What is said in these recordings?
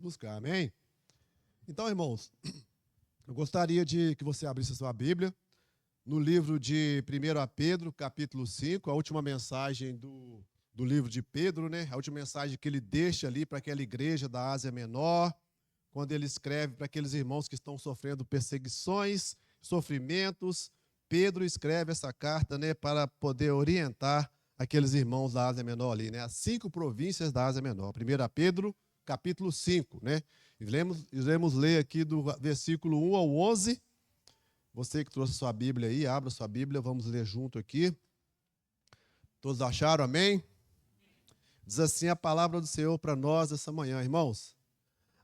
buscar, amém? Então, irmãos, eu gostaria de que você abrisse a sua Bíblia no livro de 1 Pedro, capítulo 5, a última mensagem do livro de Pedro, né? A última mensagem que ele deixa ali para aquela igreja da Ásia Menor, quando ele escreve para aqueles irmãos que estão sofrendo perseguições, sofrimentos. Pedro escreve essa carta, né, para poder orientar aqueles irmãos da Ásia Menor ali, né? As 5 províncias da Ásia Menor. 1 Pedro, capítulo 5, né? Iremos ler aqui do versículo 1 ao 11. Você que trouxe sua Bíblia aí, abra sua Bíblia, vamos ler junto aqui. Todos acharam, amém? Diz assim a palavra do Senhor para nós essa manhã, irmãos.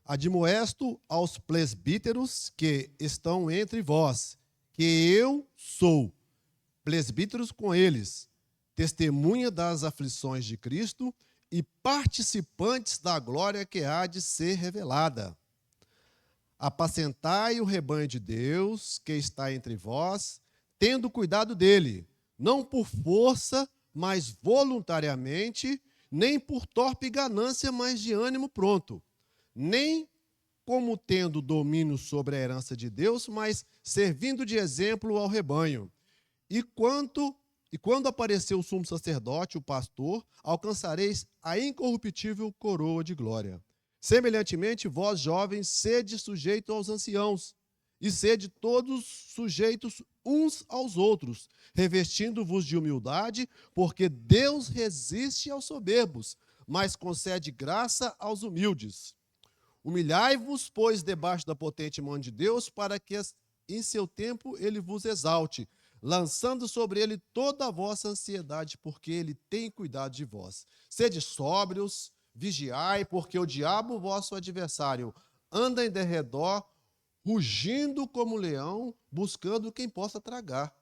Admoesto aos presbíteros que estão entre vós, que eu sou presbíteros com eles, testemunha das aflições de Cristo e participantes da glória que há de ser revelada. Apacentai o rebanho de Deus que está entre vós, tendo cuidado dele, não por força, mas voluntariamente, nem por torpe ganância, mas de ânimo pronto, nem como tendo domínio sobre a herança de Deus, mas servindo de exemplo ao rebanho. E quando aparecer o sumo sacerdote, o pastor, alcançareis a incorruptível coroa de glória. Semelhantemente, vós, jovens, sede sujeitos aos anciãos, e sede todos sujeitos uns aos outros, revestindo-vos de humildade, porque Deus resiste aos soberbos, mas concede graça aos humildes. Humilhai-vos, pois, debaixo da potente mão de Deus, para que em seu tempo ele vos exalte, lançando sobre ele toda a vossa ansiedade, porque ele tem cuidado de vós. Sede sóbrios, vigiai, porque o diabo, vosso adversário, anda em derredor, rugindo como leão, buscando quem possa tragar,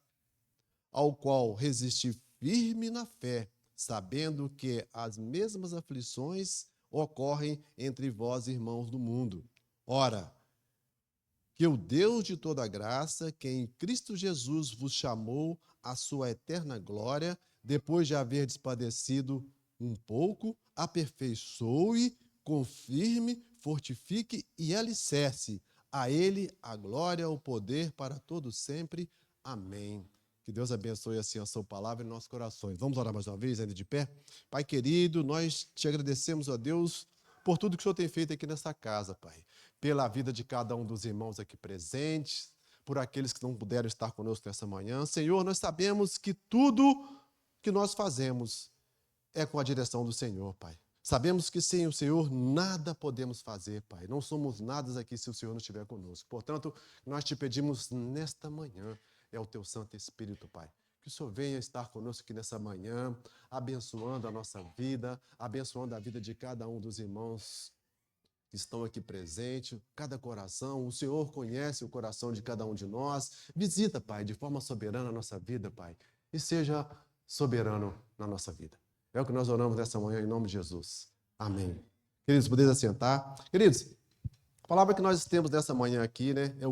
ao qual resiste firme na fé, sabendo que as mesmas aflições ocorrem entre vós, irmãos do mundo. Ora, que o Deus de toda graça, que em Cristo Jesus vos chamou à sua eterna glória, depois de haverdes padecido um pouco, aperfeiçoe, confirme, fortifique e alicerce. A ele a glória, o poder para todos sempre. Amém. Que Deus abençoe assim a sua palavra em nossos corações. Vamos orar mais uma vez, ainda de pé? Pai querido, nós te agradecemos, ó Deus, por tudo que o Senhor tem feito aqui nessa casa, Pai. Pela vida de cada um dos irmãos aqui presentes, por aqueles que não puderam estar conosco nessa manhã. Senhor, nós sabemos que tudo que nós fazemos é com a direção do Senhor, Pai. Sabemos que sem o Senhor nada podemos fazer, Pai. Não somos nada aqui se o Senhor não estiver conosco. Portanto, nós te pedimos nesta manhã, é o teu Santo Espírito, Pai. Que o Senhor venha estar conosco aqui nessa manhã, abençoando a nossa vida, abençoando a vida de cada um dos irmãos que estão aqui presentes, cada coração. O Senhor conhece o coração de cada um de nós. Visita, Pai, de forma soberana a nossa vida, Pai. E seja soberano na nossa vida. É o que nós oramos nessa manhã, em nome de Jesus. Amém. Queridos, podeis assentar. Queridos, a palavra que nós temos nessa manhã aqui, né, é a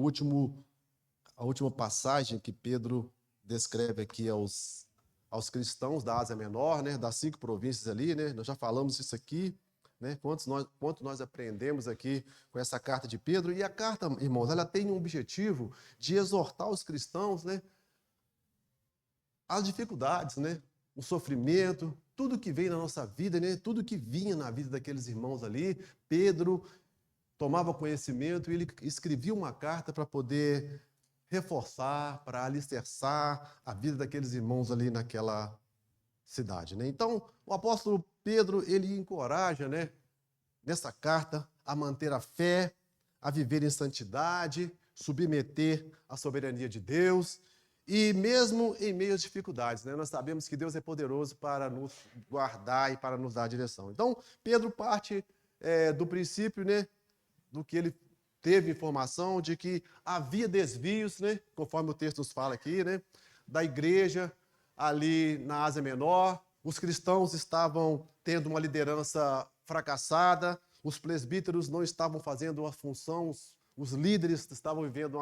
última passagem que Pedro descreve aqui aos cristãos da Ásia Menor, né, das 5 províncias ali, né, nós já falamos isso aqui, né, quanto nós aprendemos aqui com essa carta de Pedro. E a carta, irmãos, ela tem um objetivo de exortar os cristãos, né, às dificuldades, né, o sofrimento, tudo que vem na nossa vida, né, tudo que vinha na vida daqueles irmãos ali. Pedro tomava conhecimento e ele escrevia uma carta para poder reforçar, para alicerçar a vida daqueles irmãos ali naquela cidade, né? Então, o apóstolo Pedro, ele encoraja, né, nessa carta, a manter a fé, a viver em santidade, submeter à soberania de Deus, e mesmo em meio às dificuldades, né, nós sabemos que Deus é poderoso para nos guardar e para nos dar direção. Então, Pedro parte do princípio, né, do que ele teve informação de que havia desvios, né, conforme o texto nos fala aqui, né, da igreja ali na Ásia Menor. Os cristãos estavam tendo uma liderança fracassada, os presbíteros não estavam fazendo a função, os líderes estavam vivendo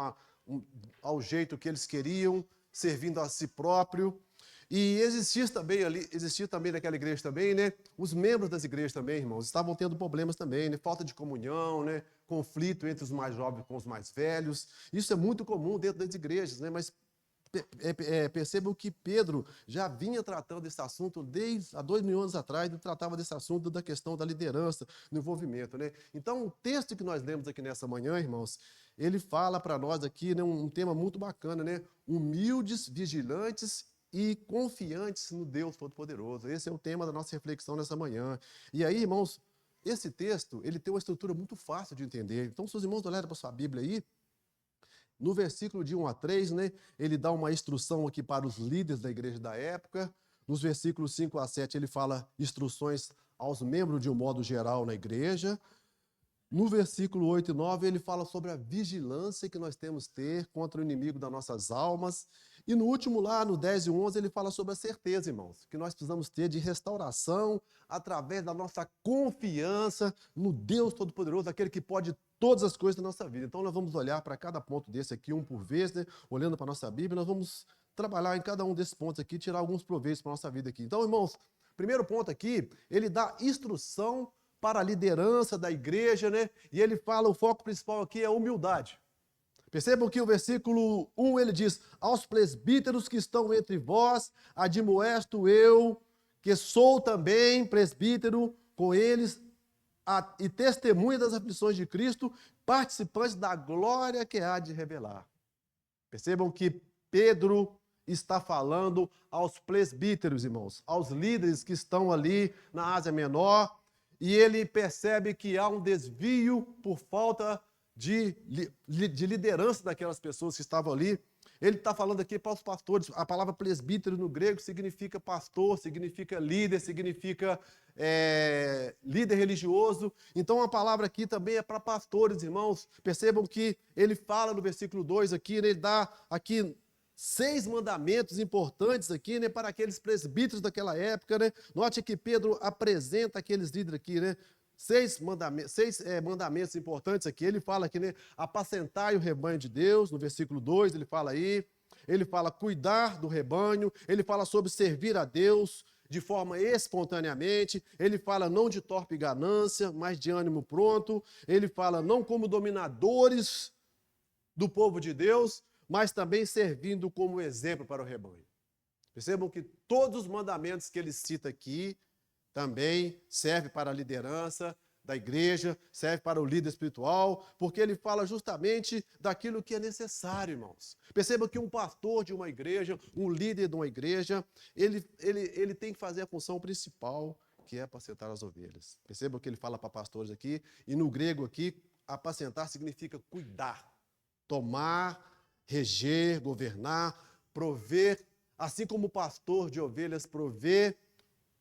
ao jeito que eles queriam, servindo a si próprio. E existia também naquela igreja também, né? Os membros das igrejas também, irmãos, estavam tendo problemas também, né? Falta de comunhão, né? Conflito entre os mais jovens com os mais velhos. Isso é muito comum dentro das igrejas, né? Mas percebam que Pedro já vinha tratando desse assunto desde há 2.000 anos atrás, ele tratava desse assunto da questão da liderança, do envolvimento, né? Então, o texto que nós lemos aqui nessa manhã, irmãos, ele fala para nós aqui, né, um tema muito bacana, né? Humildes, vigilantes e confiantes no Deus Todo-Poderoso. Esse é o tema da nossa reflexão nessa manhã. E aí, irmãos, esse texto, ele tem uma estrutura muito fácil de entender. Então, se os irmãos olharem para a sua Bíblia aí, no versículo de 1 a 3, né, ele dá uma instrução aqui para os líderes da igreja da época. Nos versículos 5 a 7, ele fala instruções aos membros de um modo geral na igreja. No versículo 8 e 9, ele fala sobre a vigilância que nós temos que ter contra o inimigo das nossas almas. E no último lá, no 10 e 11, ele fala sobre a certeza, irmãos, que nós precisamos ter de restauração através da nossa confiança no Deus Todo-Poderoso, aquele que pode todas as coisas da nossa vida. Então, nós vamos olhar para cada ponto desse aqui, um por vez, né? Olhando para a nossa Bíblia, nós vamos trabalhar em cada um desses pontos aqui, tirar alguns proveitos para a nossa vida aqui. Então, irmãos, primeiro ponto aqui, ele dá instrução para a liderança da igreja, né? E ele fala, o foco principal aqui é a humildade. Percebam que o versículo 1, ele diz, aos presbíteros que estão entre vós, admoesto eu, que sou também presbítero com eles, e testemunha das aflições de Cristo, participantes da glória que há de revelar. Percebam que Pedro está falando aos presbíteros, irmãos, aos líderes que estão ali na Ásia Menor, e ele percebe que há um desvio por falta de liderança daquelas pessoas que estavam ali. Ele está falando aqui para os pastores. A palavra presbítero no grego significa pastor, significa líder, significa líder religioso. Então a palavra aqui também é para pastores, irmãos. Percebam que ele fala no versículo 2 aqui, né, ele dá aqui 6 mandamentos importantes aqui, né, para aqueles presbíteros daquela época, né? Note que Pedro apresenta aqueles líderes aqui, né? 6 mandamentos importantes aqui. Ele fala aqui, né? Apacentai o rebanho de Deus, no versículo 2, ele fala aí. Ele fala cuidar do rebanho, ele fala sobre servir a Deus de forma espontaneamente, ele fala não de torpe ganância, mas de ânimo pronto, ele fala não como dominadores do povo de Deus, mas também servindo como exemplo para o rebanho. Percebam que todos os mandamentos que ele cita aqui também servem para a liderança da igreja, serve para o líder espiritual, porque ele fala justamente daquilo que é necessário, irmãos. Percebam que um pastor de uma igreja, um líder de uma igreja, ele tem que fazer a função principal, que é apacentar as ovelhas. Percebam que ele fala para pastores aqui, e no grego aqui, apacentar significa cuidar, tomar, reger, governar, prover, assim como o pastor de ovelhas provê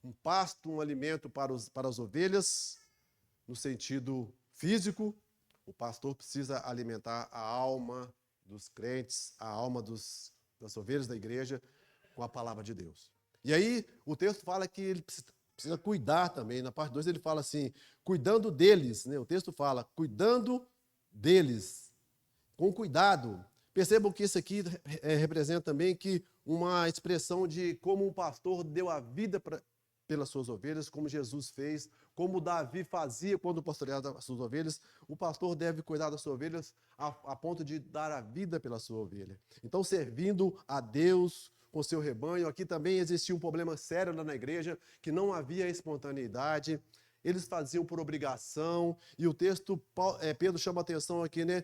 um pasto, um alimento para as ovelhas, no sentido físico, o pastor precisa alimentar a alma dos crentes, a alma das ovelhas da igreja com a palavra de Deus. E aí o texto fala que ele precisa cuidar também. Na parte 2 ele fala assim, cuidando deles, né? O texto fala, cuidando deles, com cuidado. Percebam que isso aqui representa também que uma expressão de como um pastor deu a vida pelas suas ovelhas, como Jesus fez, como Davi fazia quando pastoreava as suas ovelhas. O pastor deve cuidar das suas ovelhas a ponto de dar a vida pela sua ovelha. Então, servindo a Deus com seu rebanho. Aqui também existia um problema sério lá na igreja, que não havia espontaneidade. Eles faziam por obrigação. E o texto, Pedro chama a atenção aqui, né?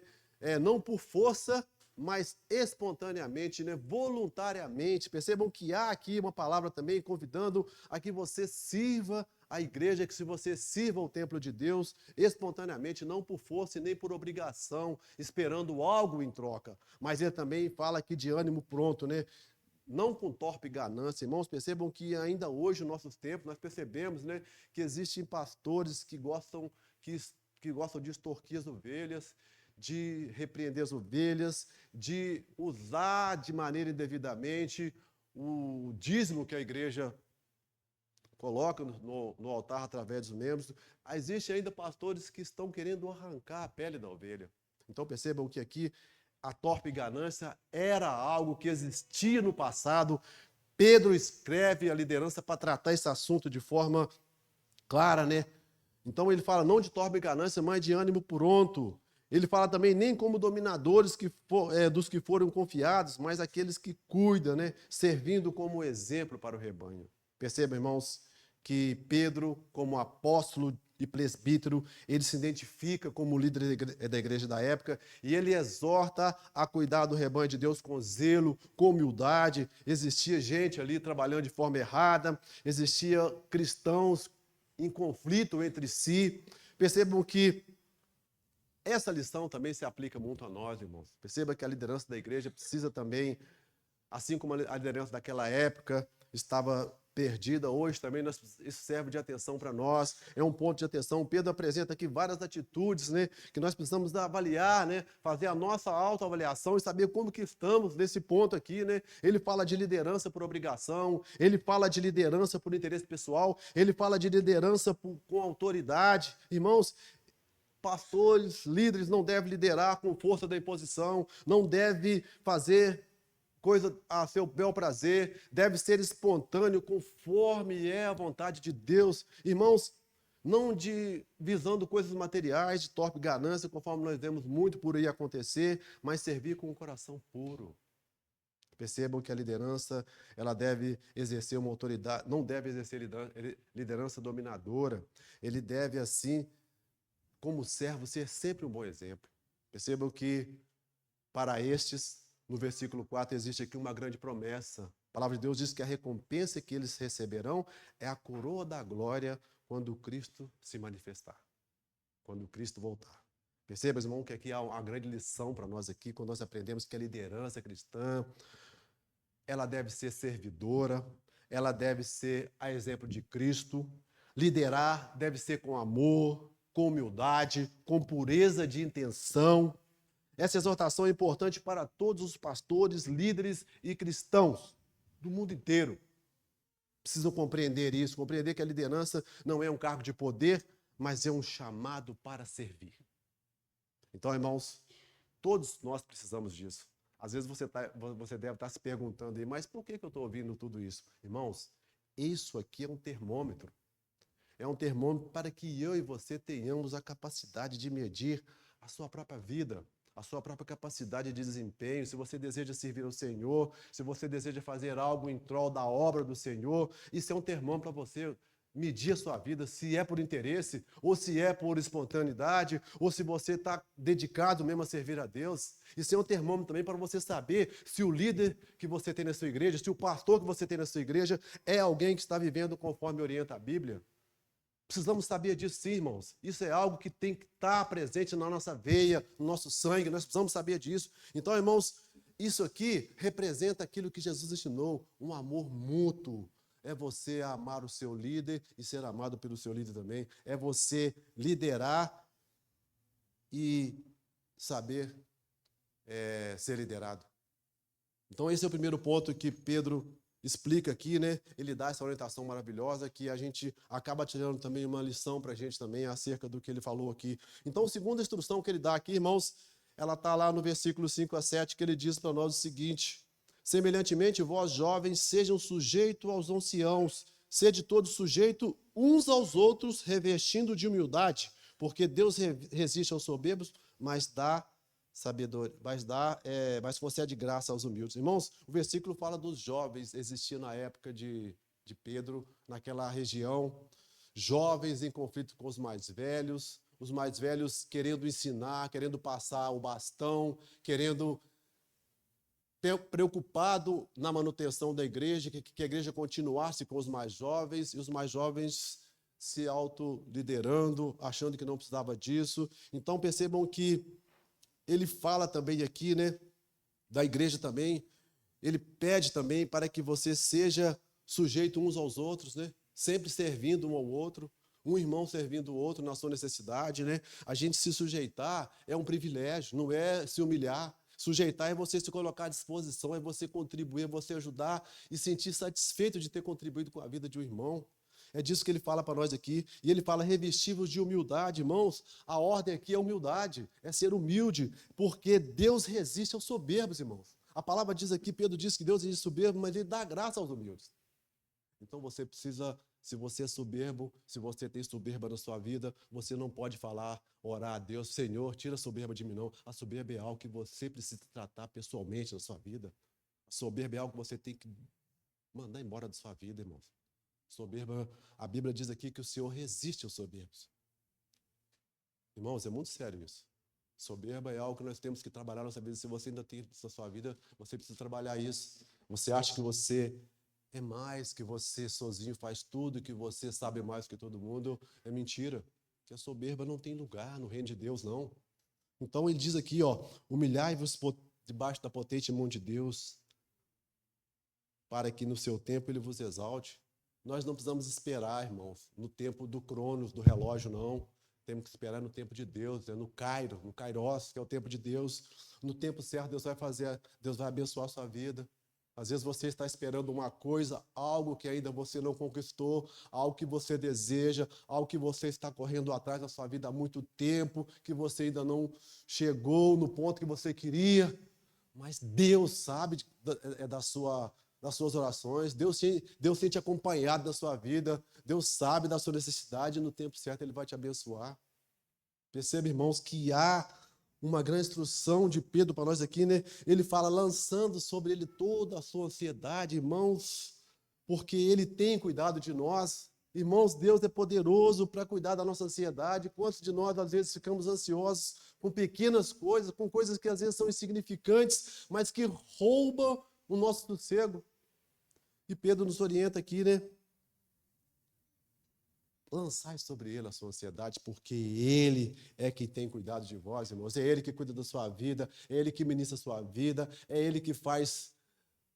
Não por força, mas espontaneamente, né? Voluntariamente. Percebam que há aqui uma palavra também convidando a que você sirva a igreja, que se você sirva o templo de Deus espontaneamente, não por força e nem por obrigação, esperando algo em troca. Mas ele também fala aqui de ânimo pronto, né? Não com torpe ganância. Irmãos, percebam que ainda hoje, nos nossos tempos, nós percebemos, né, que existem pastores que gostam de extorquir as ovelhas, de repreender as ovelhas, de usar de maneira indevidamente o dízimo que a igreja coloca no altar através dos membros. Existem ainda pastores que estão querendo arrancar a pele da ovelha. Então percebam que aqui a torpe ganância era algo que existia no passado, Pedro escreve a liderança para tratar esse assunto de forma clara, né? Então ele fala, não de torpe ganância, mas de ânimo pronto. Ele fala também, nem como dominadores dos que foram confiados, mas aqueles que cuidam, né? Servindo como exemplo para o rebanho. Perceba, irmãos, que Pedro, como apóstolo e presbítero, ele se identifica como líder da igreja da época e ele exorta a cuidar do rebanho de Deus com zelo, com humildade. Existia gente ali trabalhando de forma errada, existia cristãos em conflito entre si. Percebam que essa lição também se aplica muito a nós, irmãos. Perceba que a liderança da igreja precisa também, assim como a liderança daquela época estava perdida, hoje também isso serve de atenção para nós, é um ponto de atenção. Pedro apresenta aqui várias atitudes, né, que nós precisamos avaliar, né, fazer a nossa autoavaliação e saber como que estamos nesse ponto aqui, né. Ele fala de liderança por obrigação, ele fala de liderança por interesse pessoal, ele fala de liderança com autoridade. Irmãos, pastores, líderes não devem liderar com força da imposição, não devem fazer coisa a seu bel prazer, deve ser espontâneo, conforme é a vontade de Deus. Irmãos, não visando coisas materiais, de torpe ganância, conforme nós vemos muito por aí acontecer, mas servir com um coração puro. Percebam que a liderança, ela deve exercer uma autoridade, não deve exercer liderança dominadora. Ele deve, assim, como servo, ser sempre um bom exemplo. Percebam que, para estes, no versículo 4, existe aqui uma grande promessa. A palavra de Deus diz que a recompensa que eles receberão é a coroa da glória quando Cristo se manifestar, quando Cristo voltar. Perceba, irmão, que aqui há uma grande lição para nós aqui, quando nós aprendemos que a liderança cristã, ela deve ser servidora, ela deve ser a exemplo de Cristo. Liderar deve ser com amor, com humildade, com pureza de intenção. Essa exortação é importante para todos os pastores, líderes e cristãos do mundo inteiro. Precisam compreender isso, compreender que a liderança não é um cargo de poder, mas é um chamado para servir. Então, irmãos, todos nós precisamos disso. Às vezes você deve estar se perguntando aí, mas por que eu estou ouvindo tudo isso? Irmãos, isso aqui é um termômetro. É um termômetro para que eu e você tenhamos a capacidade de medir a sua própria vida, a sua própria capacidade de desempenho, se você deseja servir ao Senhor, se você deseja fazer algo em prol da obra do Senhor. Isso é um termômetro para você medir a sua vida, se é por interesse, ou se é por espontaneidade, ou se você está dedicado mesmo a servir a Deus. Isso é um termômetro também para você saber se o líder que você tem na sua igreja, se o pastor que você tem na sua igreja é alguém que está vivendo conforme orienta a Bíblia. Precisamos saber disso, sim, irmãos. Isso é algo que tem que estar presente na nossa veia, no nosso sangue. Nós precisamos saber disso. Então, irmãos, isso aqui representa aquilo que Jesus ensinou, um amor mútuo. É você amar o seu líder e ser amado pelo seu líder também. É você liderar e saber ser liderado. Então, esse é o primeiro ponto que Pedro explica aqui, né? Ele dá essa orientação maravilhosa que a gente acaba tirando também uma lição para a gente também acerca do que ele falou aqui. Então, a segunda instrução que ele dá aqui, irmãos, ela está lá no versículo 5 a 7, que ele diz para nós o seguinte: semelhantemente, vós jovens, sejam sujeitos aos anciãos, sede todos sujeitos uns aos outros, revestindo de humildade, porque Deus resiste aos soberbos, mas dá sabedoria, mas concede graça aos humildes. Irmãos, o versículo fala dos jovens, existia na época de Pedro, naquela região, jovens em conflito com os mais velhos querendo ensinar, querendo passar o bastão, preocupado na manutenção da igreja, que a igreja continuasse com os mais jovens, e os mais jovens se autoliderando, achando que não precisava disso. Então percebam que ele fala também aqui, né, da igreja também, ele pede também para que você seja sujeito uns aos outros, né, sempre servindo um ao outro, um irmão servindo o outro na sua necessidade, né. A gente se sujeitar é um privilégio, não é se humilhar. Sujeitar é você se colocar à disposição, é você contribuir, é você ajudar e sentir satisfeito de ter contribuído com a vida de um irmão. É disso que ele fala para nós aqui. E ele fala revestivos de humildade, irmãos. A ordem aqui é humildade, é ser humilde, porque Deus resiste aos soberbos, irmãos. A palavra diz aqui, Pedro diz que Deus é soberbo, mas ele dá graça aos humildes. Então você precisa, se você é soberbo, se você tem soberba na sua vida, você não pode falar, orar a Deus, Senhor, tira a soberba de mim, não. A soberba é algo que você precisa tratar pessoalmente na sua vida. A soberba é algo que você tem que mandar embora da sua vida, irmãos. Soberba, a Bíblia diz aqui que o Senhor resiste aos soberbos. Irmãos, é muito sério isso. Soberba é algo que nós temos que trabalhar na nossa vida. Se você ainda tem isso na sua vida, você precisa trabalhar isso. Você acha que você é mais, que você sozinho faz tudo, que você sabe mais que todo mundo, é mentira. Que a soberba não tem lugar no reino de Deus, não. Então ele diz aqui, humilhai-vos debaixo da potente mão de Deus, para que no seu tempo ele vos exalte. Nós não precisamos esperar, irmãos, no tempo do cronos, do relógio, não. Temos que esperar no tempo de Deus, no Kairos, que é o tempo de Deus. No tempo certo, Deus vai abençoar a sua vida. Às vezes você está esperando uma coisa, algo que ainda você não conquistou, algo que você deseja, algo que você está correndo atrás da sua vida há muito tempo, que você ainda não chegou no ponto que você queria. Mas Deus sabe das suas orações, Deus tem te acompanhado na sua vida, Deus sabe da sua necessidade e no tempo certo Ele vai te abençoar. Perceba, irmãos, que há uma grande instrução de Pedro para nós aqui, né? Ele fala, lançando sobre ele toda a sua ansiedade, irmãos, porque Ele tem cuidado de nós. Irmãos, Deus é poderoso para cuidar da nossa ansiedade. Quantos de nós, às vezes, ficamos ansiosos com pequenas coisas, com coisas que às vezes são insignificantes, mas que roubam o nosso sossego? E Pedro nos orienta aqui, né? Lançai sobre ele a sua ansiedade, porque ele é quem tem cuidado de vós, irmãos. É ele que cuida da sua vida, é ele que ministra a sua vida, é ele que faz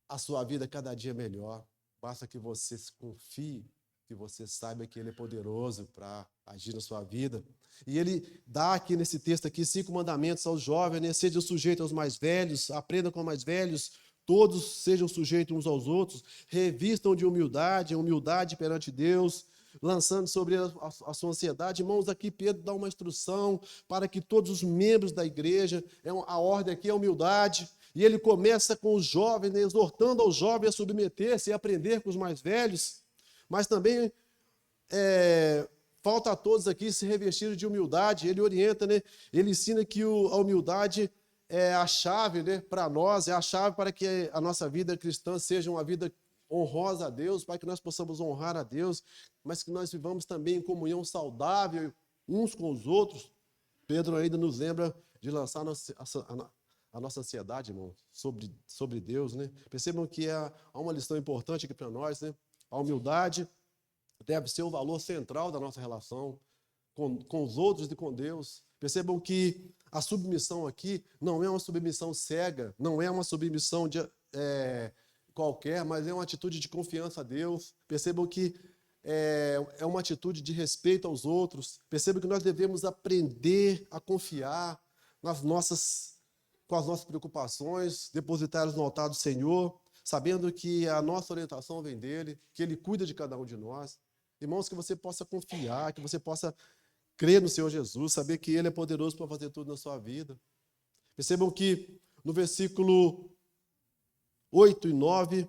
a sua vida cada dia melhor. Basta que você se confie, que você saiba que ele é poderoso para agir na sua vida. E ele dá aqui nesse texto aqui 5 mandamentos aos jovens, né? Sejam sujeitos aos mais velhos, aprendam com os mais velhos, todos sejam sujeitos uns aos outros, revistam de humildade perante Deus, lançando sobre a sua ansiedade. Irmãos, aqui Pedro dá uma instrução para que todos os membros da igreja, a ordem aqui é a humildade, e ele começa com os jovens, né, exortando aos jovens a submeter-se e aprender com os mais velhos, mas também falta a todos aqui se revestirem de humildade. Ele orienta, né, ele ensina que a humildade é a chave, né, para nós, é a chave para que a nossa vida cristã seja uma vida honrosa a Deus, para que nós possamos honrar a Deus, mas que nós vivamos também em comunhão saudável uns com os outros. Pedro ainda nos lembra de lançar a nossa ansiedade, irmão, sobre Deus, né? Percebam que há uma lição importante aqui para nós, né? A humildade deve ser o valor central da nossa relação com os outros e com Deus. Percebam que a submissão aqui não é uma submissão cega, não é uma submissão qualquer, mas é uma atitude de confiança a Deus. Percebam que é uma atitude de respeito aos outros. Percebam que nós devemos aprender a confiar com as nossas preocupações, depositá-las no altar do Senhor, sabendo que a nossa orientação vem dEle, que Ele cuida de cada um de nós. Irmãos, que você possa confiar, que você possa crer no Senhor Jesus, saber que Ele é poderoso para fazer tudo na sua vida. Percebam que no versículo 8 e 9,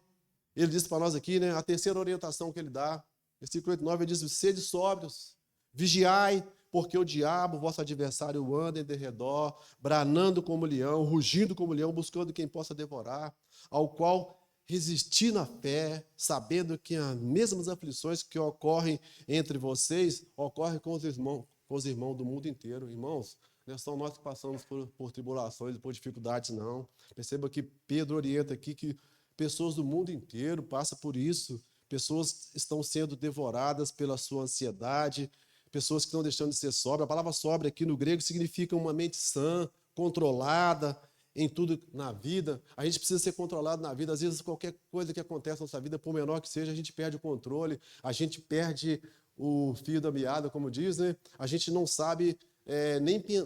ele diz para nós aqui, né, a terceira orientação que ele dá. Versículo 8 e 9, ele diz, sede sóbrios, vigiai, porque o diabo, vosso adversário, anda em derredor, branando como leão, rugindo como leão, buscando quem possa devorar, ao qual resistir na fé, sabendo que as mesmas aflições que ocorrem entre vocês, ocorrem com os irmãos do mundo inteiro. Irmãos, não são nós que passamos por tribulações e por dificuldades, não. Perceba que Pedro orienta aqui que pessoas do mundo inteiro passam por isso. Pessoas estão sendo devoradas pela sua ansiedade, pessoas que estão deixando de ser sóbrias. A palavra sóbria aqui no grego significa uma mente sã, controlada em tudo na vida. A gente precisa ser controlado na vida. Às vezes, qualquer coisa que acontece na nossa vida, por menor que seja, a gente perde o controle, a gente perde o fio da meada, como diz, né? A gente não sabe,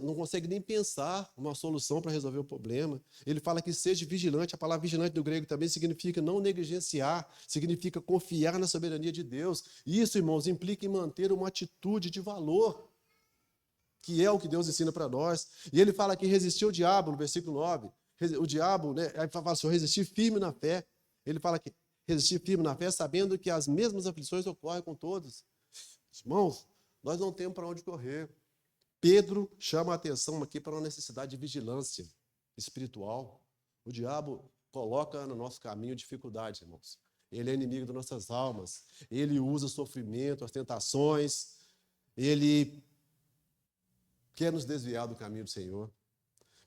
não consegue nem pensar uma solução para resolver o problema. Ele fala que seja vigilante. A palavra vigilante do grego também significa não negligenciar, significa confiar na soberania de Deus. Isso, irmãos, implica em manter uma atitude de valor, que é o que Deus ensina para nós. E ele fala que resistiu ao diabo, no versículo 9. O diabo, né, aí fala assim, resistir firme na fé. Ele fala que resistir firme na fé, sabendo que as mesmas aflições ocorrem com todos. Irmãos, nós não temos para onde correr. Pedro chama a atenção aqui para uma necessidade de vigilância espiritual. O diabo coloca no nosso caminho dificuldades, irmãos. Ele é inimigo das nossas almas. Ele usa o sofrimento, as tentações. Ele quer nos desviar do caminho do Senhor.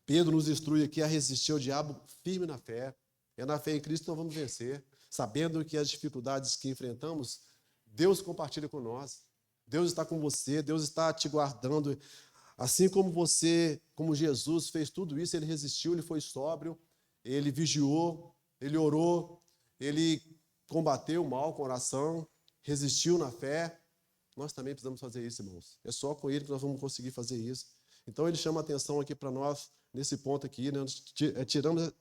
Pedro nos instrui aqui a resistir ao diabo firme na fé. É na fé em Cristo que nós vamos vencer. Sabendo que as dificuldades que enfrentamos, Deus compartilha com nós. Deus está com você, Deus está te guardando. Assim como você, como Jesus fez tudo isso, ele resistiu, ele foi sóbrio, ele vigiou, ele orou, ele combateu o mal com oração, resistiu na fé. Nós também precisamos fazer isso, irmãos. É só com ele que nós vamos conseguir fazer isso. Então ele chama a atenção aqui para nós, nesse ponto aqui, né? Tiramos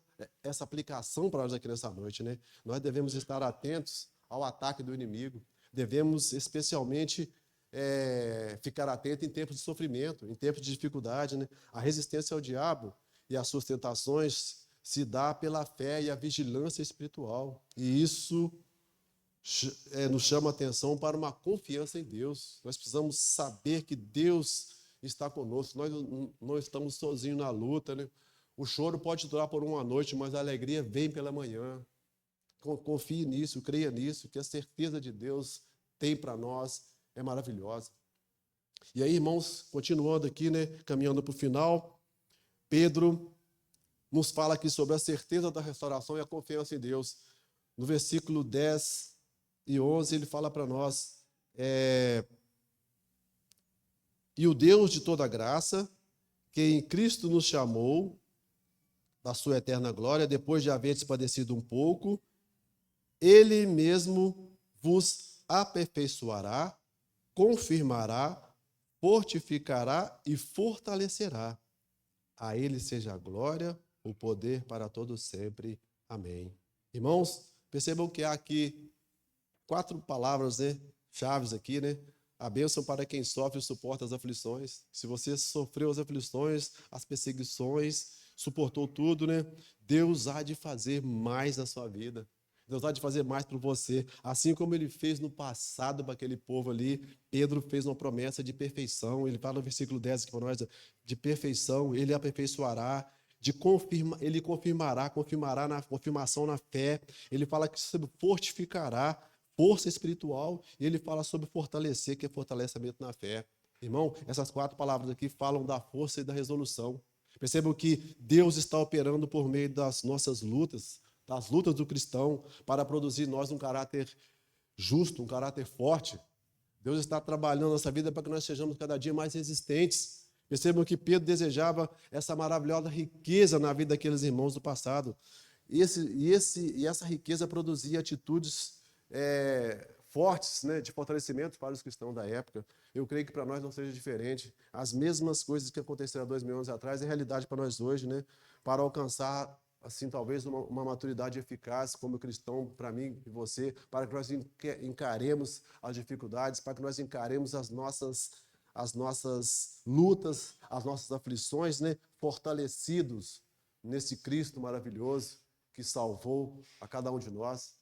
essa aplicação para nós aqui nessa noite, né? Nós devemos estar atentos ao ataque do inimigo. Devemos especialmente ficar atento em tempos de sofrimento, em tempos de dificuldade, né? A resistência ao diabo e às suas tentações se dá pela fé e a vigilância espiritual. E isso nos chama a atenção para uma confiança em Deus. Nós precisamos saber que Deus está conosco. Nós não estamos sozinhos na luta, né? O choro pode durar por uma noite, mas a alegria vem pela manhã. Confie nisso, creia nisso, que a certeza de Deus tem para nós é maravilhosa. E aí, irmãos, continuando aqui, né, caminhando para o final, Pedro nos fala aqui sobre a certeza da restauração e a confiança em Deus. No versículo 10 e 11, ele fala para nós, e o Deus de toda graça, que em Cristo nos chamou da sua eterna glória, depois de haver padecido um pouco, ele mesmo vos aperfeiçoará, confirmará, fortificará e fortalecerá. A ele seja a glória, o poder para todos sempre. Amém. Irmãos, percebam que há aqui 4 palavras, né, chaves aqui, né? A bênção para quem sofre e suporta as aflições. Se você sofreu as aflições, as perseguições, suportou tudo, né? Deus há de fazer mais na sua vida. Deus há de fazer mais por você. Assim como ele fez no passado para aquele povo ali, Pedro fez uma promessa de perfeição. Ele fala no versículo 10 aqui para nós, de perfeição, ele aperfeiçoará, ele confirmará na confirmação na fé. Ele fala que fortificará, força espiritual, e ele fala sobre fortalecer, que é fortalecimento na fé. Irmão, essas 4 palavras aqui falam da força e da resolução. Percebam que Deus está operando por meio das nossas lutas, das lutas do cristão, para produzir em nós um caráter justo, um caráter forte. Deus está trabalhando nessa vida para que nós sejamos cada dia mais resistentes. Percebam que Pedro desejava essa maravilhosa riqueza na vida daqueles irmãos do passado. E essa riqueza produzia atitudes fortes, né, de fortalecimento para os cristãos da época. Eu creio que para nós não seja diferente. As mesmas coisas que aconteceram há 2000 anos atrás é realidade para nós hoje, né? Para alcançar, assim, talvez uma maturidade eficaz como cristão, para mim e você, para que nós encaremos as dificuldades, para que nós encaremos as nossas lutas, as nossas aflições, né? Fortalecidos nesse Cristo maravilhoso que salvou a cada um de nós.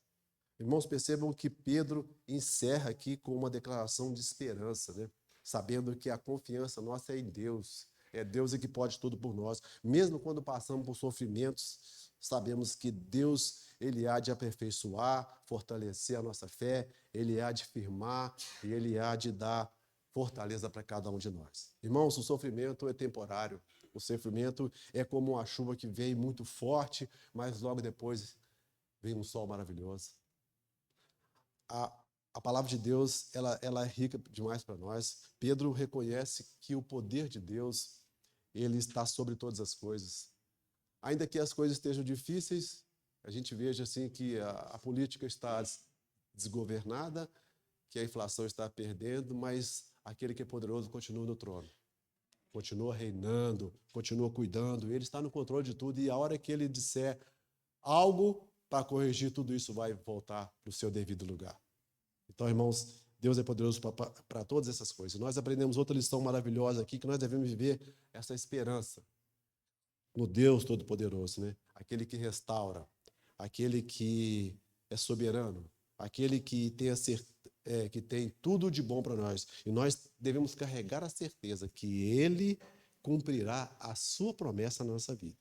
Irmãos, percebam que Pedro encerra aqui com uma declaração de esperança, né? Sabendo que a confiança nossa é em Deus. É Deus que pode tudo por nós. Mesmo quando passamos por sofrimentos, sabemos que Deus, ele há de aperfeiçoar, fortalecer a nossa fé, ele há de firmar e ele há de dar fortaleza para cada um de nós. Irmãos, o sofrimento é temporário. O sofrimento é como uma chuva que vem muito forte, mas logo depois vem um sol maravilhoso. A palavra de Deus, ela é rica demais para nós. Pedro reconhece que o poder de Deus, ele está sobre todas as coisas. Ainda que as coisas estejam difíceis, a gente veja assim que a política está desgovernada, que a inflação está perdendo, mas aquele que é poderoso continua no trono. Continua reinando, continua cuidando, ele está no controle de tudo, e a hora que ele disser algo para corrigir tudo isso, vai voltar para o seu devido lugar. Então, irmãos, Deus é poderoso para todas essas coisas. Nós aprendemos outra lição maravilhosa aqui, que nós devemos viver essa esperança. no Deus Todo-Poderoso, né? Aquele que restaura, aquele que é soberano, aquele que tem, que tem tudo de bom para nós. E nós devemos carregar a certeza que Ele cumprirá a sua promessa na nossa vida.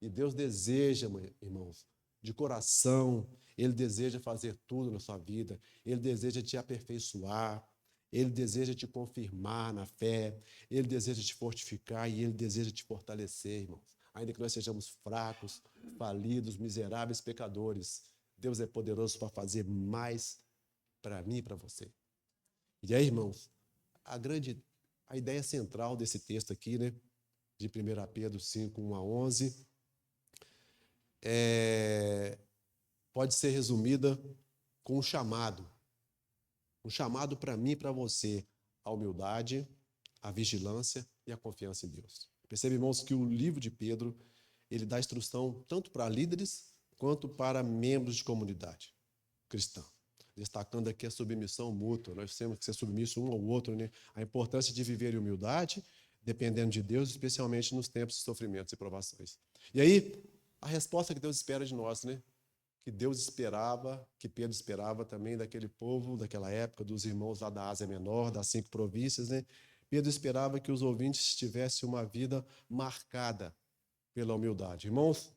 E Deus deseja, irmãos, de coração, Ele deseja fazer tudo na sua vida, Ele deseja te aperfeiçoar, Ele deseja te confirmar na fé, Ele deseja te fortificar e Ele deseja te fortalecer, irmãos. Ainda que nós sejamos fracos, falidos, miseráveis, pecadores, Deus é poderoso para fazer mais para mim e para você. E aí, irmãos, a ideia central desse texto aqui, né, de 1 Pedro 5, 1 a 11, pode ser resumida com um chamado para mim e para você, a humildade, a vigilância e a confiança em Deus. Percebe, irmãos, que o livro de Pedro, ele dá instrução tanto para líderes quanto para membros de comunidade cristã. Destacando aqui a submissão mútua. Nós temos que ser submissos um ao outro, né? A importância de viver em humildade, dependendo de Deus, especialmente nos tempos de sofrimentos e provações. E aí, a resposta que Deus espera de nós, né? Que Deus esperava, que Pedro esperava também daquele povo, daquela época, dos irmãos lá da Ásia Menor, das 5 províncias, né? Pedro esperava que os ouvintes tivessem uma vida marcada pela humildade. Irmãos,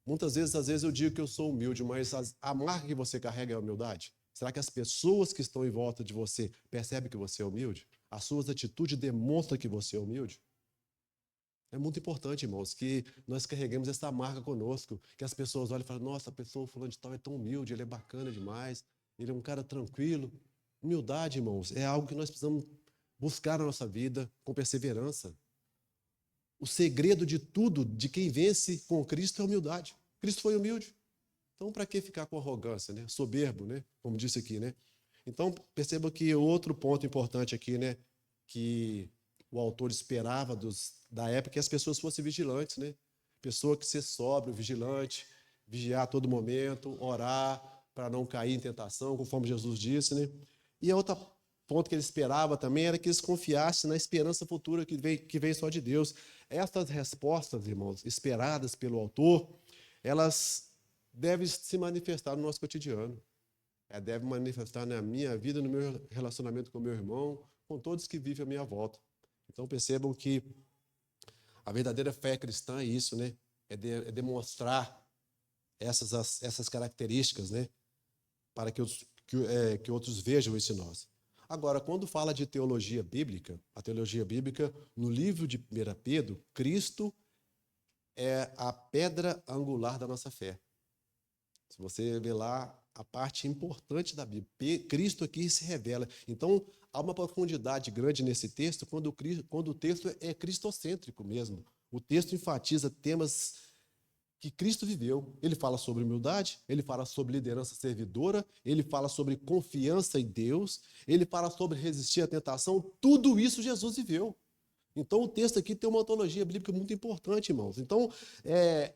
muitas vezes, às vezes eu digo que eu sou humilde, mas a marca que você carrega é a humildade? Será que as pessoas que estão em volta de você percebem que você é humilde? As suas atitudes demonstram que você é humilde? É muito importante, irmãos, que nós carreguemos essa marca conosco, que as pessoas olhem e falem, nossa, a pessoa fulano de tal é tão humilde, ele é bacana demais, ele é um cara tranquilo. Humildade, irmãos, é algo que nós precisamos buscar na nossa vida com perseverança. O segredo de tudo, de quem vence com Cristo, é a humildade. Cristo foi humilde. Então, para que ficar com arrogância, né? Soberbo, né? Como disse aqui, né? Então, perceba que outro ponto importante aqui, né? Que o autor esperava da época que as pessoas fossem vigilantes, né? Pessoa que ser sóbrio, vigilante, vigiar a todo momento, orar para não cair em tentação, conforme Jesus disse, né? E a outra ponto que ele esperava também era que eles confiassem na esperança futura que vem só de Deus. Essas respostas, irmãos, esperadas pelo autor, elas devem se manifestar no nosso cotidiano. Deve manifestar na minha vida, no meu relacionamento com meu irmão, com todos que vivem à minha volta. Então percebam que a verdadeira fé cristã é isso, né? É demonstrar essas características, né? Para que outros vejam isso em nós. Agora, quando fala de teologia bíblica, a teologia bíblica, no livro de 1 Pedro, Cristo é a pedra angular da nossa fé. Se você ver lá, a parte importante da Bíblia, Cristo aqui se revela. Então, há uma profundidade grande nesse texto quando o texto é cristocêntrico mesmo. O texto enfatiza temas que Cristo viveu. Ele fala sobre humildade, ele fala sobre liderança servidora, ele fala sobre confiança em Deus, ele fala sobre resistir à tentação. Tudo isso Jesus viveu. Então, o texto aqui tem uma ontologia bíblica muito importante, irmãos. Então,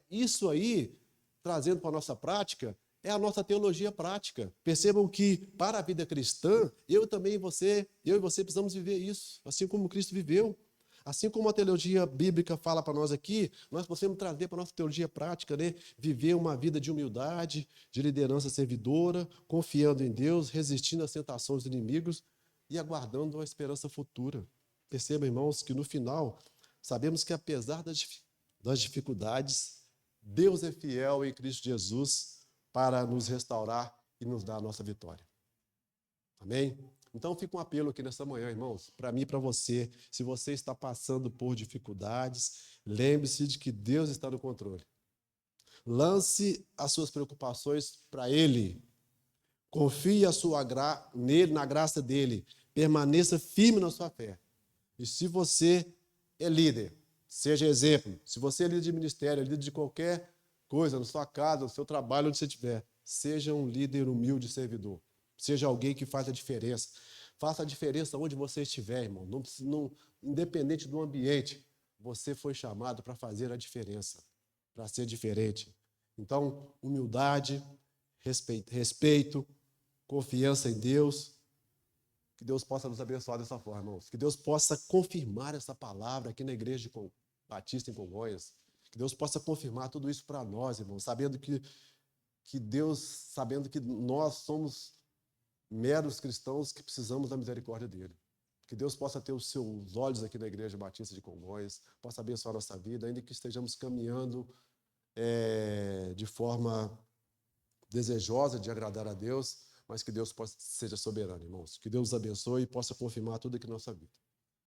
isso aí, trazendo para a nossa prática, é a nossa teologia prática. Percebam que, para a vida cristã, eu e você precisamos viver isso, assim como Cristo viveu. Assim como a teologia bíblica fala para nós aqui, nós podemos trazer para a nossa teologia prática, né? Viver uma vida de humildade, de liderança servidora, confiando em Deus, resistindo às tentações dos inimigos e aguardando uma esperança futura. Percebam, irmãos, que no final, sabemos que apesar das dificuldades, Deus é fiel em Cristo Jesus para nos restaurar e nos dar a nossa vitória. Amém? Então fica um apelo aqui nessa manhã, irmãos, para mim e para você. Se você está passando por dificuldades, lembre-se de que Deus está no controle. Lance as suas preocupações para Ele. Confie nele, na graça dele. Permaneça firme na sua fé. E se você é líder, seja exemplo. Se você é líder de ministério, é líder de qualquer coisa, na sua casa, no seu trabalho, onde você estiver, seja um líder humilde e servidor. Seja alguém que faz a diferença. Faça a diferença onde você estiver, irmão. Independente do ambiente, você foi chamado para fazer a diferença, para ser diferente. Então, humildade, respeito, confiança em Deus. Que Deus possa nos abençoar dessa forma, irmãos. Que Deus possa confirmar essa palavra aqui na Igreja Batista em Congonhas. Que Deus possa confirmar tudo isso para nós, irmãos, sabendo que nós somos meros cristãos que precisamos da misericórdia dele. Que Deus possa ter os seus olhos aqui na Igreja Batista de Congonhas, possa abençoar a nossa vida, ainda que estejamos caminhando de forma desejosa de agradar a Deus, mas que Deus seja soberano, irmãos. Que Deus abençoe e possa confirmar tudo aqui na nossa vida.